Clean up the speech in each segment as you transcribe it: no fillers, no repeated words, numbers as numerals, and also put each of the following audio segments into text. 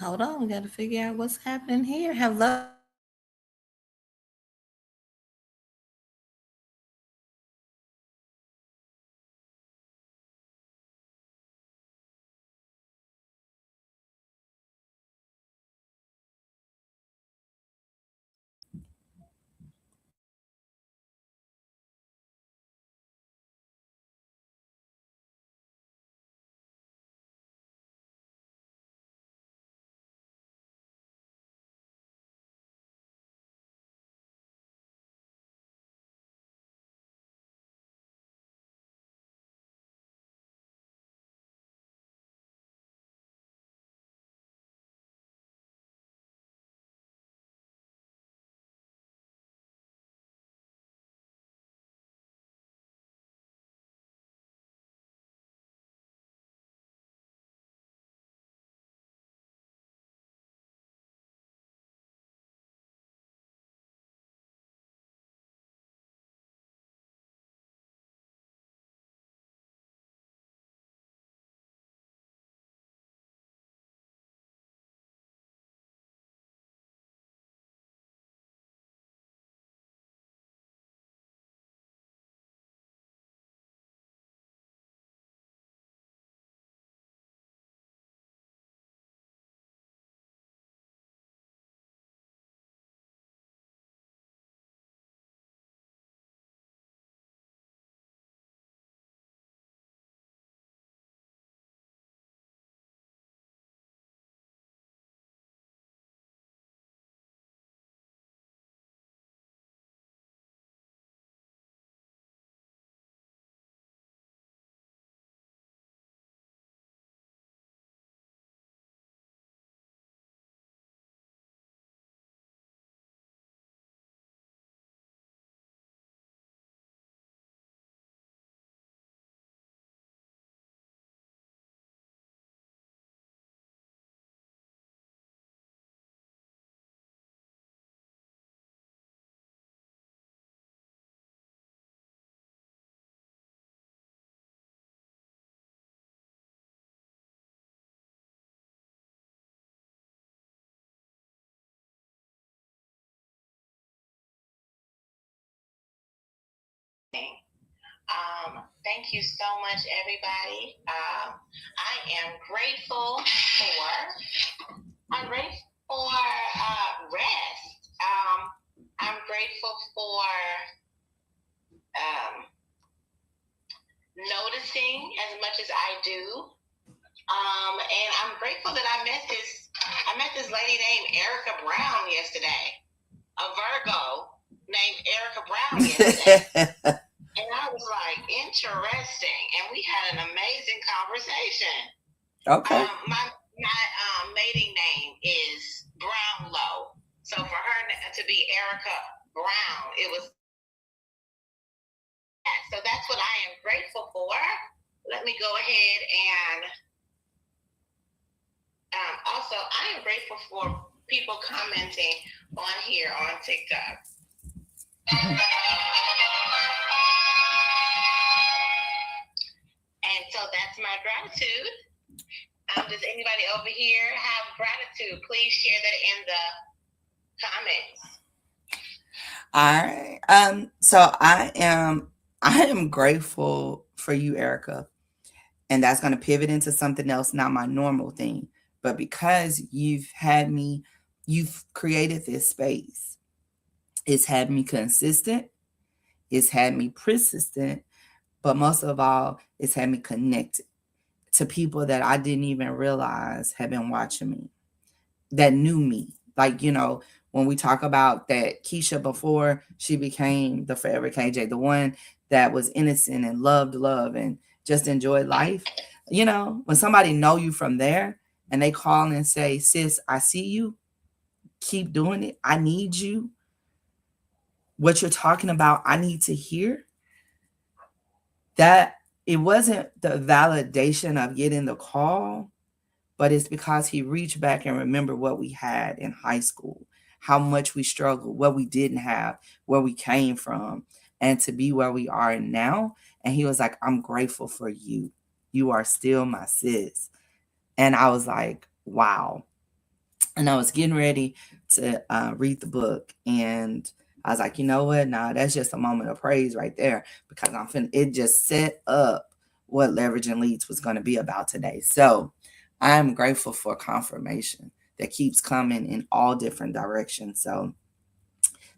Hold on, we got to figure out what's happening here. Hello, everybody. Thank you so much, everybody. I am grateful for. I'm grateful for rest. I'm grateful for um, noticing as much as I do. And I'm grateful that I met this lady named Erica Brown yesterday, a Virgo named Erica Brown yesterday. And I was like, interesting. And we had an amazing conversation. Okay. My mating name is Brownlow. So for her to be Erica Brown, it was. So that's what I am grateful for. Let me go ahead and also, I am grateful for people commenting on here on TikTok. And so that's my gratitude. Does anybody over here have gratitude? Please share that in the comments. All right. So I am grateful for you, Erica. And that's going to pivot into something else, not my normal thing. But because you've created this space, it's had me consistent, it's had me persistent, but most of all, it's had me connected to people that I didn't even realize had been watching me, that knew me. Like, when we talk about that Keisha before she became the Forever KJ, the one that was innocent and loved love and just enjoyed life. When somebody know you from there and they call and say, sis, I see you, keep doing it. I need you. What you're talking about, I need to hear. That it wasn't the validation of getting the call, but it's because he reached back and remembered what we had in high school, how much we struggled, what we didn't have, where we came from, and to be where we are now. And he was like, I'm grateful for you. You are still my sis. And I was like, wow. And I was getting ready to read the book, and I was like, you know what? Nah, that's just a moment of praise right there, because it just set up what Leveraging Leads was going to be about today. So I'm grateful for confirmation that keeps coming in all different directions. So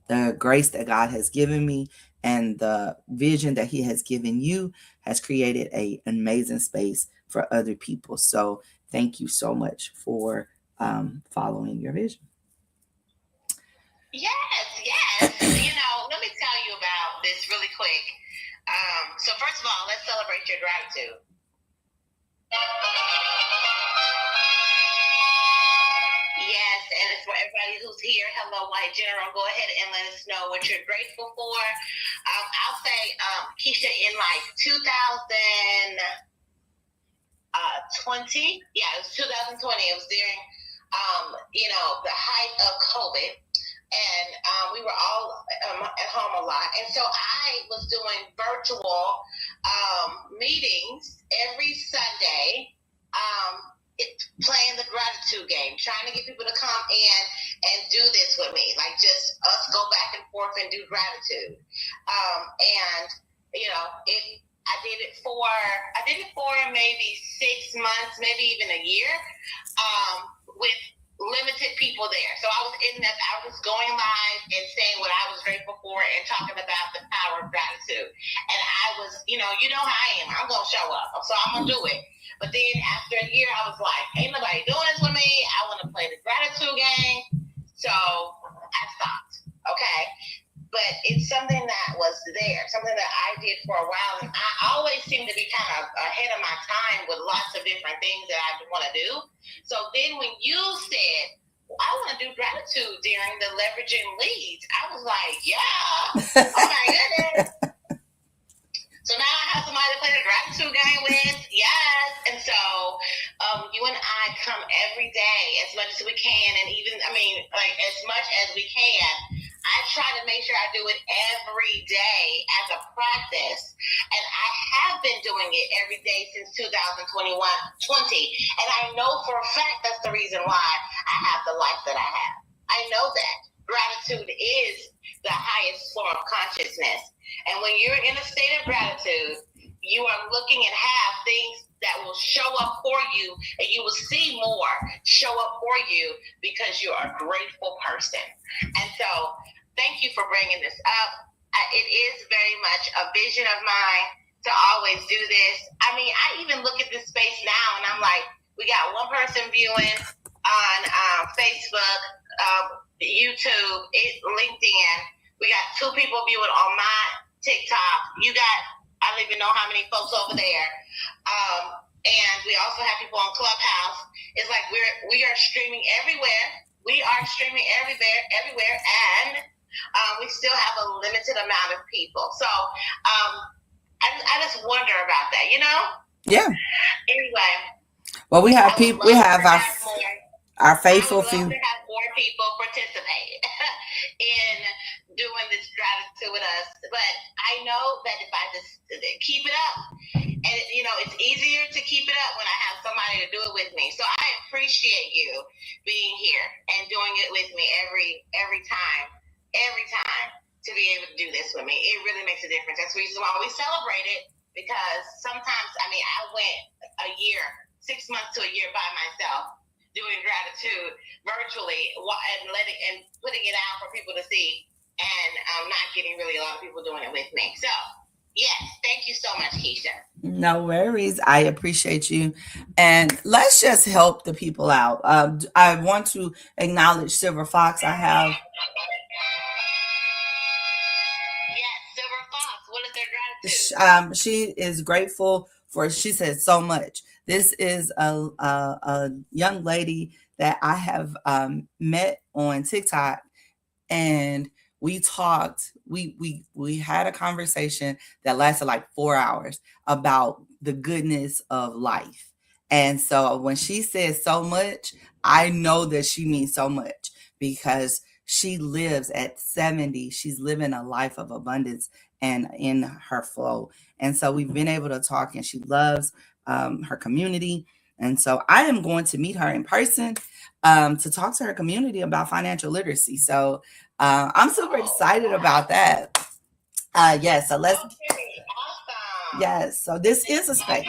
the grace that God has given me and the vision that He has given you has created an amazing space for other people. So thank you so much for following your vision. Yes, yes. Let me tell you about this really quick. So first of all, let's celebrate your gratitude. Yes, and it's for everybody who's here. Hello, White General. Go ahead and let us know what you're grateful for. I'll say, Keisha, in like 2020, yeah, it was 2020. It was during, the height of COVID, and we were all at home a lot. And so I was doing virtual meetings every Sunday. Playing the gratitude game, trying to get people to come in and do this with me, like just us go back and forth and do gratitude. And I did it for maybe 6 months, maybe even a year, with limited people there. So I was going live and saying what I was grateful for and talking about the power of gratitude. And I was, you know how I am. I'm gonna show up, so I'm gonna do it. But then after a year, I was like, ain't nobody doing this with me. I want to play the gratitude game. So I stopped. Okay. But it's something that was there, something that I did for a while. And I always seem to be kind of ahead of my time with lots of different things that I want to do. So then when you said, I want to do gratitude during the Leveraging Leads, I was like, yeah. Oh my goodness. So now I have somebody to play the gratitude game with. Yes. And so you and I come every day as much as we can. And even, as much as we can. I try to make sure I do it every day as a practice. And I have been doing it every day since 2020. And I know for a fact that's the reason why I have the life that I have. I know that. Gratitude is the highest form of consciousness. And when you're in a state of gratitude, you are looking and have things that will show up for you, and you will see more show up for you because you're a grateful person. And so thank you for bringing this up. It is very much a vision of mine to always do this. I even look at this space now and I'm like, we got one person viewing on Facebook, YouTube, LinkedIn. We got 2 people viewing on my TikTok. You got, I don't even know how many folks over there. And we also have people on Clubhouse. It's like we are streaming everywhere. We are streaming everywhere, and we still have a limited amount of people. So I just wonder about that, Yeah. Anyway. Well, we have people. We have our faithful few. I would love to have more people participate in doing this gratitude with us. But I know that if I just keep it up, and it's easier to keep it up when I have somebody to do it with me. So I appreciate you being here and doing it with me every time to be able to do this with me. It really makes a difference. That's the reason why we celebrate it, because sometimes, I went a year, 6 months to a year by myself doing gratitude virtually and putting it out for people to see, and not getting really a lot of people doing it with me. So yes, thank you so much, Keisha. No worries. I appreciate you. And let's just help the people out. I want to acknowledge Silver Fox. I have. Yes, Silver Fox. What is their gratitude? She is grateful for, she said, so much. This is a young lady that I have met on TikTok, and we talked, we had a conversation that lasted like 4 hours about the goodness of life. And so when she says so much, I know that she means so much, because she lives at 70. She's living a life of abundance and in her flow. And so we've been able to talk, and she loves her community. And so I am going to meet her in person to talk to her community about financial literacy. So I'm super excited about that. Yes, so let's. Okay, awesome. Yes, so this is a space.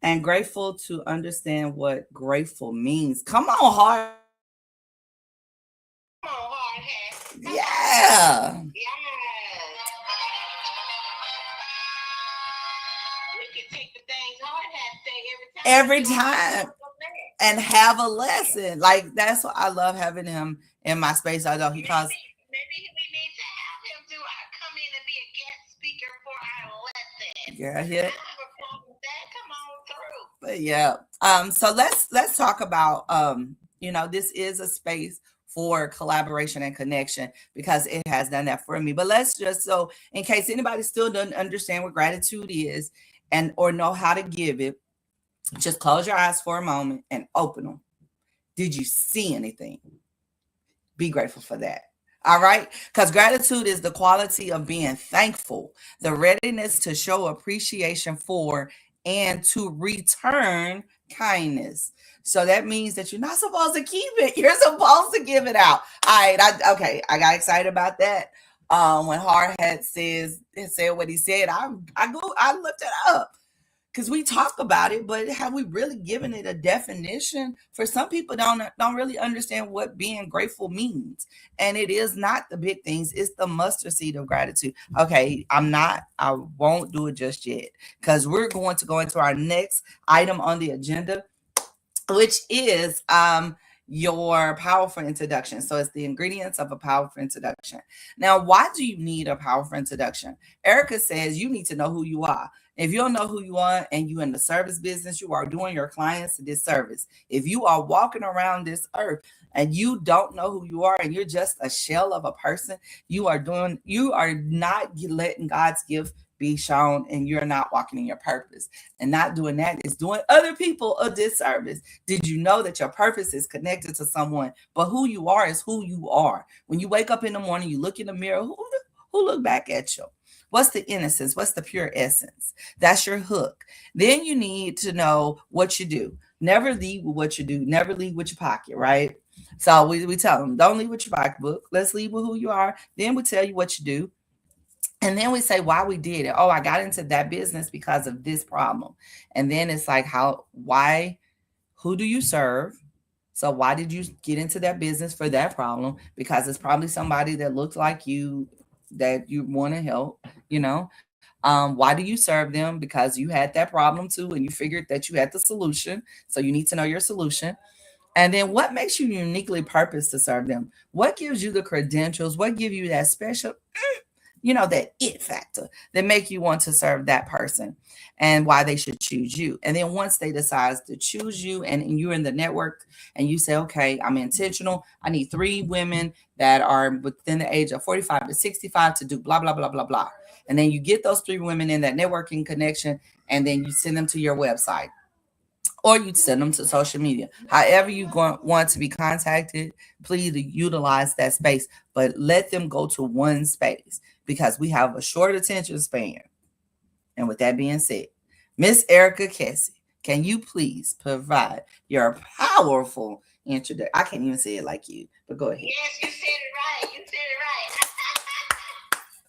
And grateful to understand what grateful means. Come on, hard. Come on, hard hat. Yeah. Yes. We can take the things hard hat say Every time. And have a lesson. Like, that's what I love having him in my space. I know he calls. Maybe we need to have him come in and be a guest speaker for our lesson. Yeah, I have yeah. a problem with that. Come on through. But yeah. So let's talk about this is a space for collaboration and connection because it has done that for me. But let's just, so in case anybody still doesn't understand what gratitude is and or know how to give it, just close your eyes for a moment and open them. Did you see anything? Be grateful for that. All right. Because gratitude is the quality of being thankful, the readiness to show appreciation for and to return kindness. So that means that you're not supposed to keep it. You're supposed to give it out. All right. I got excited about that. When Hard Hat said what he said, I looked it up. Because we talk about it, but have we really given it a definition? For some people don't really understand what being grateful means. And it is not the big things, it's the mustard seed of gratitude. Okay, I won't do it just yet. Because we're going to go into our next item on the agenda, which is your powerful introduction. So it's the ingredients of a powerful introduction. Now, why do you need a powerful introduction? Erica says you need to know who you are. If you don't know who you are and you're in the service business, you are doing your clients a disservice. If you are walking around this earth and you don't know who you are and you're just a shell of a person, you are not letting God's gift be shown, and you're not walking in your purpose. And not doing that is doing other people a disservice. Did you know that your purpose is connected to someone, but who you are is who you are? When you wake up in the morning, you look in the mirror, who look back at you? What's the innocence? What's the pure essence? That's your hook. Then you need to know what you do. Never lead with what you do. Never lead with your pocket, right? So we tell them, don't lead with your pocketbook. Let's lead with who you are. Then we tell you what you do. And then we say why we did it. Oh, I got into that business because of this problem. And then it's like, who do you serve? So why did you get into that business for that problem? Because it's probably somebody that looks like you that you want to help, why do you serve them? Because you had that problem too, and you figured that you had the solution. So you need to know your solution. And then what makes you uniquely purposed to serve them? What gives you the credentials? What give you that special, that it factor that make you want to serve that person and why they should choose you? And then once they decide to choose you and you're in the network and you say, okay, I'm intentional. I need 3 women that are within the age of 45 to 65 to do blah, blah, blah, blah, blah. And then you get those 3 women in that networking connection, and then you send them to your website or you send them to social media. However you want to be contacted, please utilize that space, but let them go to one space because we have a short attention span. And with that being said, Miss Erica Kessie, can you please provide your powerful introduction? I can't even say it like you, but go ahead. Yes, you said it right.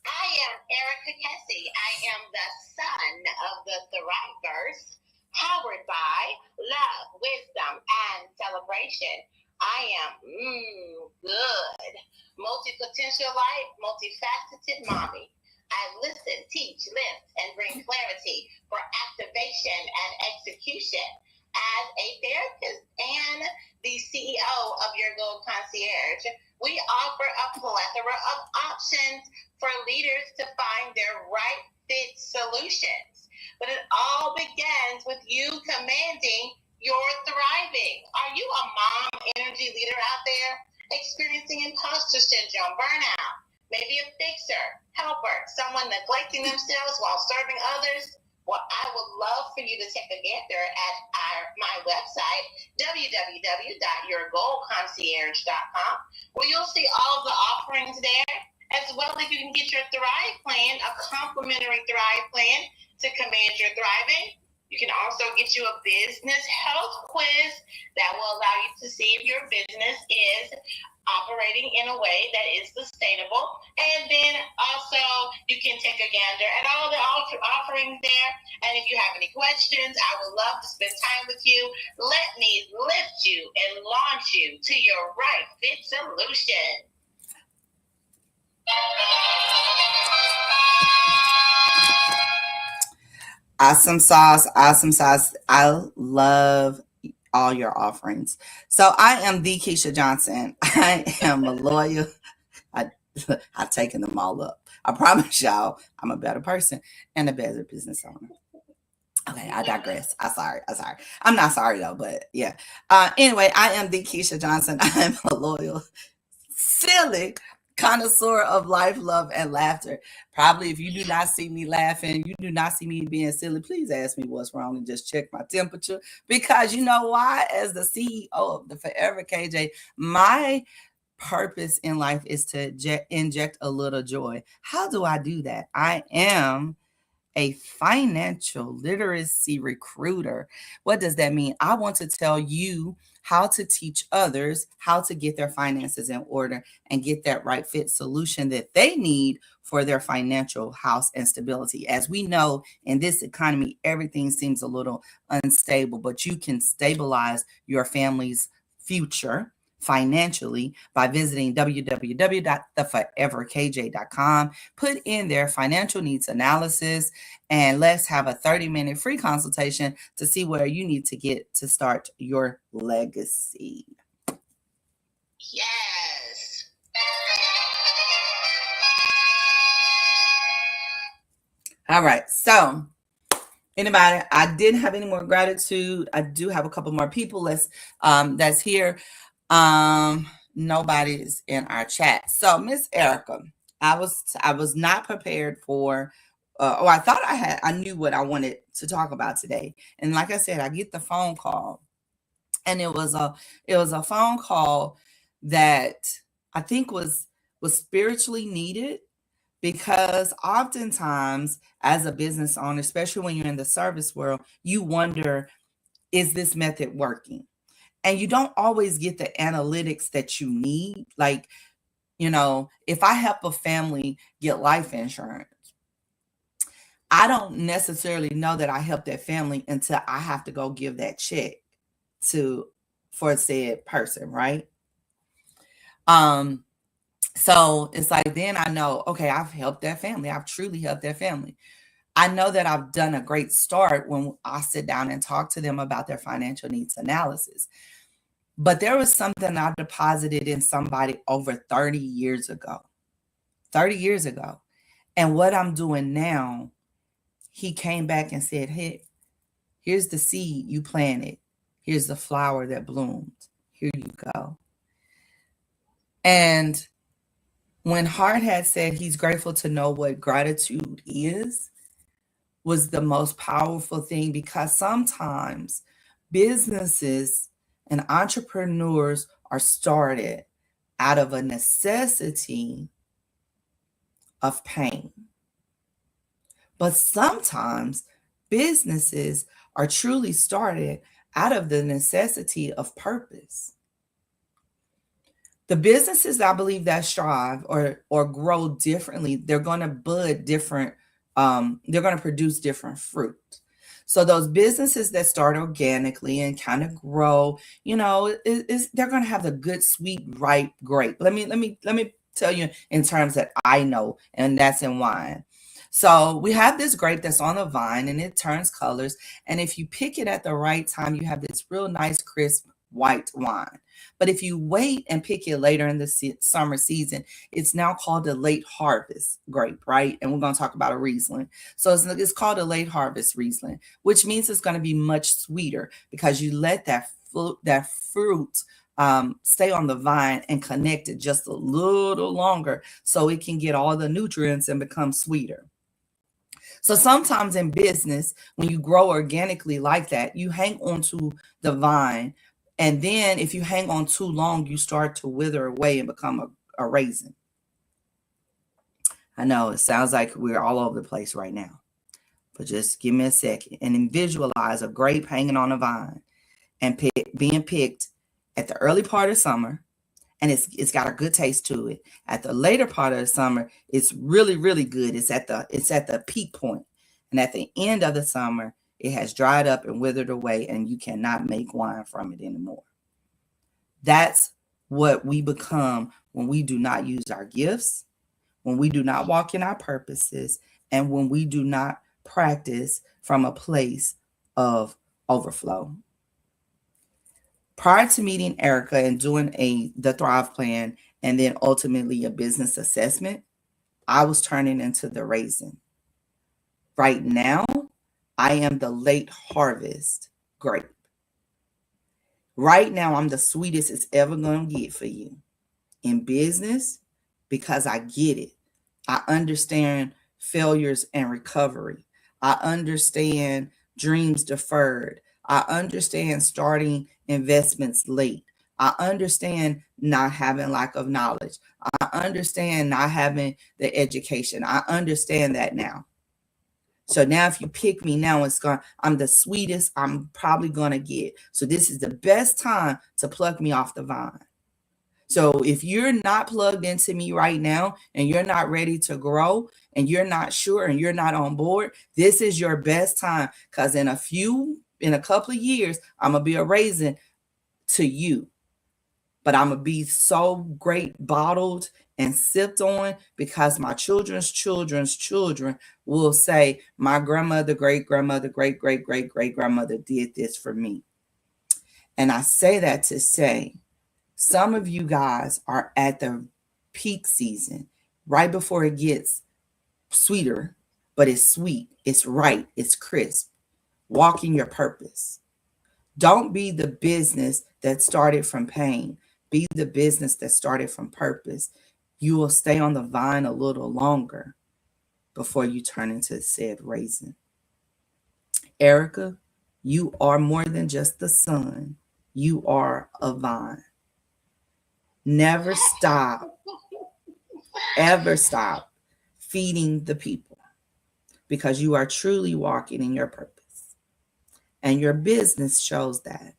I am Erica Kessie. I am the son of the Thriveverse, powered by love, wisdom, and celebration. I am good. Multi-potential life, multifaceted mommy. I listen, teach, lift, and bring clarity for activation and execution. As a therapist and the CEO of Your Goal Concierge, we offer a plethora of options for leaders to find their right fit solutions. But it all begins with you commanding your thriving. Are you a mom energy leader out there experiencing imposter syndrome, burnout, maybe a fixer, helper, someone neglecting themselves while serving others? Well, I would love for you to take a gander at my website, www.yourgoalconcierge.com, where you'll see all of the offerings there, as well as you can get your Thrive Plan, a complimentary Thrive Plan, to Command Your Thriving. You can also get you a business health quiz that will allow you to see if your business is operating in a way that is sustainable. And then also you can take a gander at all the offerings there. And if you have any questions, I would love to spend time with you. Let me lift you and launch you to your right fit solution. Awesome sauce. Awesome sauce. I love all your offerings. So I am the Keisha Johnson. I am a loyal. I've taken them all up. I promise y'all, I'm a better person and a better business owner. Okay, I digress. I'm sorry. I'm not sorry though, but yeah. Anyway, I am the Keisha Johnson. I am a loyal, silly connoisseur of life, love, and laughter. Probably if you do not see me laughing, you do not see me being silly, please ask me what's wrong and just check my temperature. Because you know why? As the CEO of the Forever KJ, my purpose in life is to inject a little joy. How do I do that? I am a financial literacy recruiter. What does that mean? I want to tell you how to teach others how to get their finances in order and get that right fit solution that they need for their financial house and stability. As we know, in this economy, everything seems a little unstable, but you can stabilize your family's future financially by visiting www.theforeverkj.com. Put in their financial needs analysis and let's have a 30-minute free consultation to see where you need to get to start your legacy. Yes. All right. So anybody, I didn't have any more gratitude. I do have a couple more people that's here. Nobody's in our chat. So Miss Erica, I was not prepared for I thought I knew what I wanted to talk about today. And like I said, I get the phone call. And it was a phone call that I think was spiritually needed, because oftentimes as a business owner, especially when you're in the service world, you wonder, is this method working? And you don't always get the analytics that you need. Like, if I help a family get life insurance, I don't necessarily know that I helped that family until I have to go give that check for said person, right? So it's like, then I know, okay, I've helped that family. I've truly helped that family. I know that I've done a great start when I sit down and talk to them about their financial needs analysis. But there was something I deposited in somebody over 30 years ago. 30 years ago. And what I'm doing now, he came back and said, hey, here's the seed you planted. Here's the flower that bloomed. Here you go. And when Hart had said he's grateful to know what gratitude is, was the most powerful thing, because sometimes businesses and entrepreneurs are started out of a necessity of pain. But sometimes businesses are truly started out of the necessity of purpose. The businesses, I believe, that strive or grow differently, they're going to bud different, they're going to produce different fruit. So those businesses that start organically and kind of grow, they're going to have the good, sweet, ripe grape. Let me tell you in terms that I know, and that's in wine. So we have this grape that's on the vine and it turns colors. And if you pick it at the right time, you have this real nice, crisp white wine. But if you wait and pick it later in the summer season, it's now called a late harvest grape, right? And we're going to talk about a Riesling. So it's called a late harvest Riesling, which means it's going to be much sweeter because you let that fruit stay on the vine and connect it just a little longer so it can get all the nutrients and become sweeter. So sometimes in business, when you grow organically like that, you hang onto the vine. And then if you hang on too long, you start to wither away and become a raisin. I know it sounds like we're all over the place right now. but just give me a second, and then visualize a grape hanging on a vine and being picked at the early part of summer, and it's got a good taste to it. At the later part of the summer, it's really, really good. It's at the peak point. And at the end of the summer, it has dried up and withered away, and you cannot make wine from it anymore. That's what we become when we do not use our gifts, when we do not walk in our purposes, and when we do not practice from a place of overflow. Prior to meeting Erica and doing the Thrive Plan and then ultimately a business assessment, I was turning into the raisin. Right now, I am the late harvest grape. Right now, I'm the sweetest it's ever going to get for you in business because I get it. I understand failures and recovery. I understand dreams deferred. I understand starting investments late. I understand not having lack of knowledge. I understand not having the education. I understand that now. So now if you pick me now, I'm the sweetest I'm probably going to get. So this is the best time to pluck me off the vine. So if you're not plugged into me right now and you're not ready to grow and you're not sure and you're not on board, this is your best time, because in a couple of years, I'm going to be a raisin to you. But I'm going to be so great bottled and sipped on because my children's children's children will say, my grandmother, great-grandmother, great-great-great-great-grandmother did this for me. And I say that to say, some of you guys are at the peak season, right before it gets sweeter, but it's sweet, it's right, it's crisp. Walk in your purpose. Don't be the business that started from pain. Be the business that started from purpose. You will stay on the vine a little longer before you turn into said raisin. Erica, you are more than just the sun. You are a vine. Never stop, ever stop feeding the people, because you are truly walking in your purpose. And your business shows that.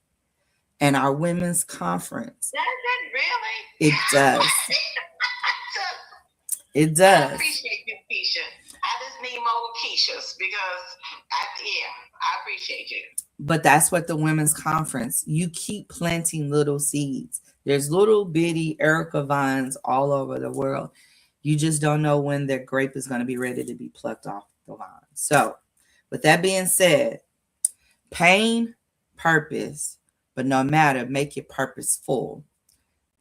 And our women's conference. Does it really? It does. It does. I appreciate you, Keisha. I just need more Keishas because, I appreciate you. But that's what the women's conference, you keep planting little seeds. There's little bitty Erica vines all over the world. You just don't know when their grape is going to be ready to be plucked off the vine. So with that being said, pain, purpose, but no matter, make it purposeful.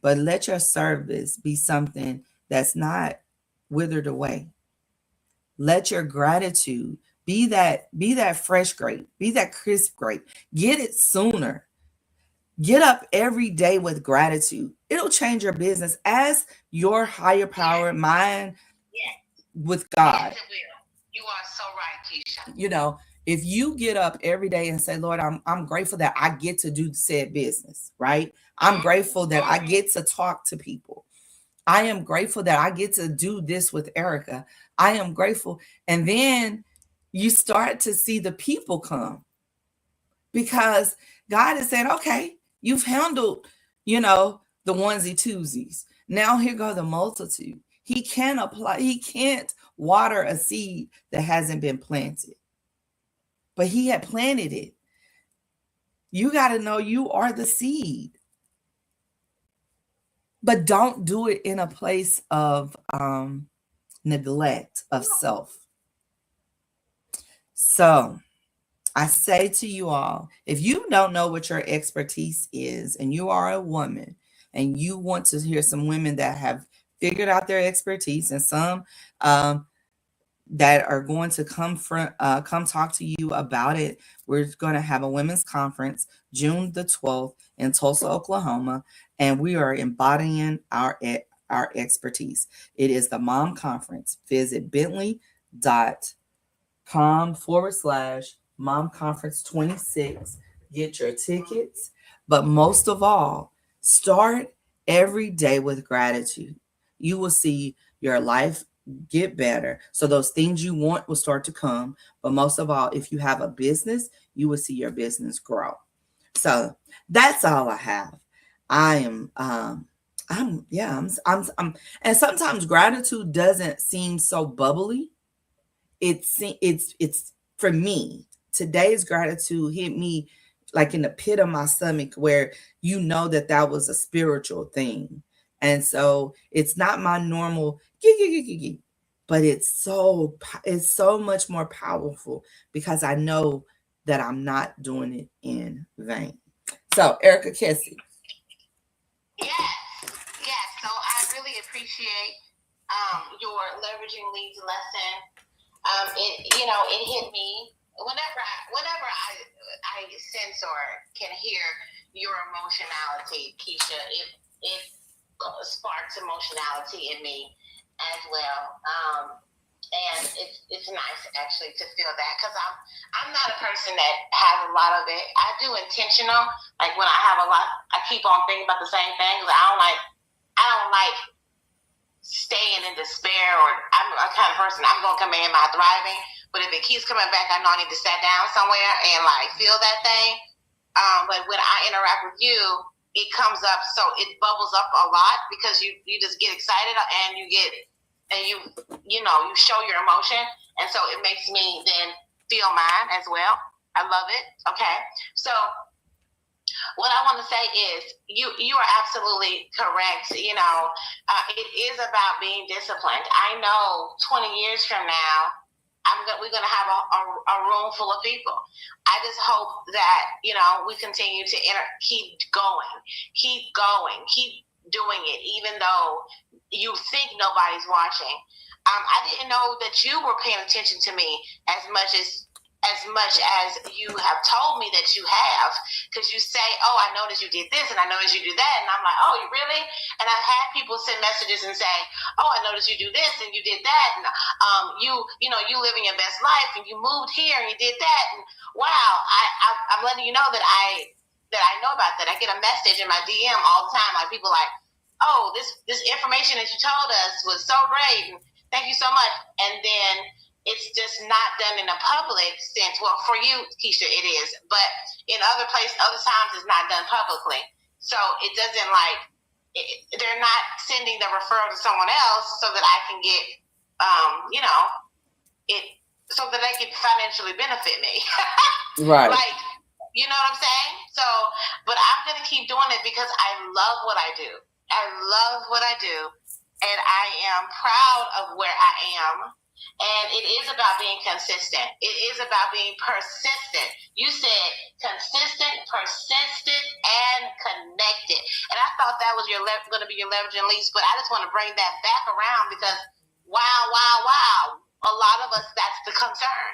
But let your service be something that's not withered away. Let your gratitude be that fresh grape, be that crisp grape. Get it sooner. Get up every day with gratitude. It'll change your business. Ask your higher power mind with God. Yes, it will. You are so right, Keisha. You know, if you get up every day and say, Lord, I'm grateful that I get to do said business, right? I'm grateful that I get to talk to people. I am grateful that I get to do this with Erica. I am grateful. And then you start to see the people come, because God is saying, okay, you've handled, the onesie twosies. Now here go the multitude. He can't water a seed that hasn't been planted, but he had planted it. You got to know you are the seed, but don't do it in a place of neglect of self. So I say to you all, if you don't know what your expertise is and you are a woman and you want to hear some women that have figured out their expertise and some that are going to come talk to you about it, we're going to have a women's conference June the 12th in Tulsa, Oklahoma, and we are embodying our expertise. It is the Mom Conference. Visit bentley.com/Mom Conference 26. Get your tickets. But most of all, start every day with gratitude. You will see your life get better. So those things you want will start to come. But most of all, if you have a business, you will see your business grow. So that's all I have. I am yeah, and sometimes gratitude doesn't seem so bubbly. It's for me, today's gratitude hit me like in the pit of my stomach, where you know that that was a spiritual thing. And so it's not my normal but it's so much more powerful because I know that I'm not doing it in vain. So Erica Kessie. Yes, yes. So I really appreciate your leveraging leads lesson. It hit me whenever I sense or can hear your emotionality, Keisha. It sparks emotionality in me as well. And it's nice actually to feel that, because I'm not a person that has a lot of it. I do intentional, like when I have a lot, I keep on thinking about the same things. I don't like staying in despair, or I'm a kind of person, I'm gonna command my thriving. But if it keeps coming back, I know I need to sit down somewhere and like feel that thing. But when I interact with you, it comes up, so it bubbles up a lot because you just get excited and you show your emotion, and so it makes me then feel mine as well. I love it. Okay, so what I want to say is you are absolutely correct. It is about being disciplined. I know 20 years from now, we're going to have a room full of people. I just hope that, we continue to keep going, keep doing it, even though you think nobody's watching. I didn't know that you were paying attention to me as much as you have told me that you have, because you say, oh, I noticed you did this and I noticed you do that, and I'm like, oh, you really? And I've had people send messages and say, oh, I noticed you do this and you did that, and you living your best life and you moved here and you did that, and wow, I'm letting you know that I know about that. I get a message in my DM all the time, like people like, oh, this information that you told us was so great, and thank you so much. And then it's just not done in a public sense. Well, for you, Keisha, it is, but in other times it's not done publicly. So it doesn't they're not sending the referral to someone else so that I can get, so that they can financially benefit me. Right. Like, you know what I'm saying? So, but I'm going to keep doing it because I love what I do. I love what I do, and I am proud of where I am. And it is about being consistent. It is about being persistent. You said consistent, persistent, and connected. And I thought that was going to be your leveraging leads, but I just want to bring that back around because, wow, a lot of us, that's the concern.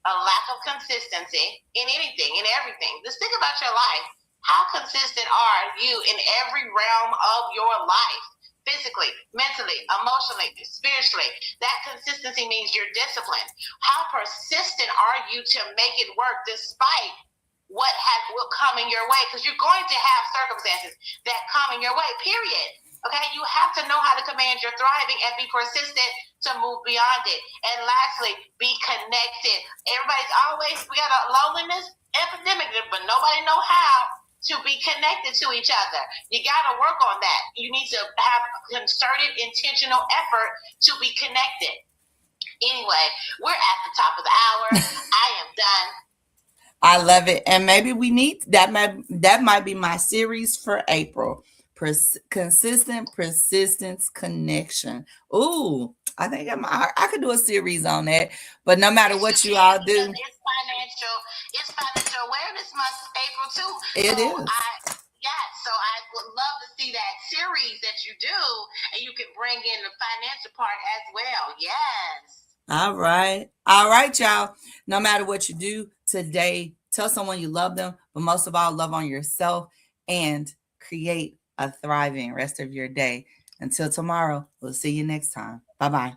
A lack of consistency in anything, in everything. Just think about your life. How consistent are you in every realm of your life? Physically, mentally, emotionally, spiritually. That consistency means you're disciplined. How persistent are you to make it work despite what will come in your way? Because you're going to have circumstances that come in your way, period. Okay, you have to know how to command your thriving and be persistent to move beyond it. And lastly, be connected. We got a loneliness epidemic, but nobody know how to be connected to each other. You got to work on that. You need to have concerted, intentional effort to be connected. Anyway, we're at the top of the hour. I am done. I love it. And maybe we need that might be my series for April. Consistent persistence connection. Ooh, I think I could do a series on that. But no matter what you all do, it's financial awareness month, April too. It is. So I would love to see that series that you do, and you can bring in the financial part as well. Yes. All right, y'all. No matter what you do today, tell someone you love them, but most of all, love on yourself and create a thriving rest of your day. Until tomorrow, we'll see you next time. Bye-bye.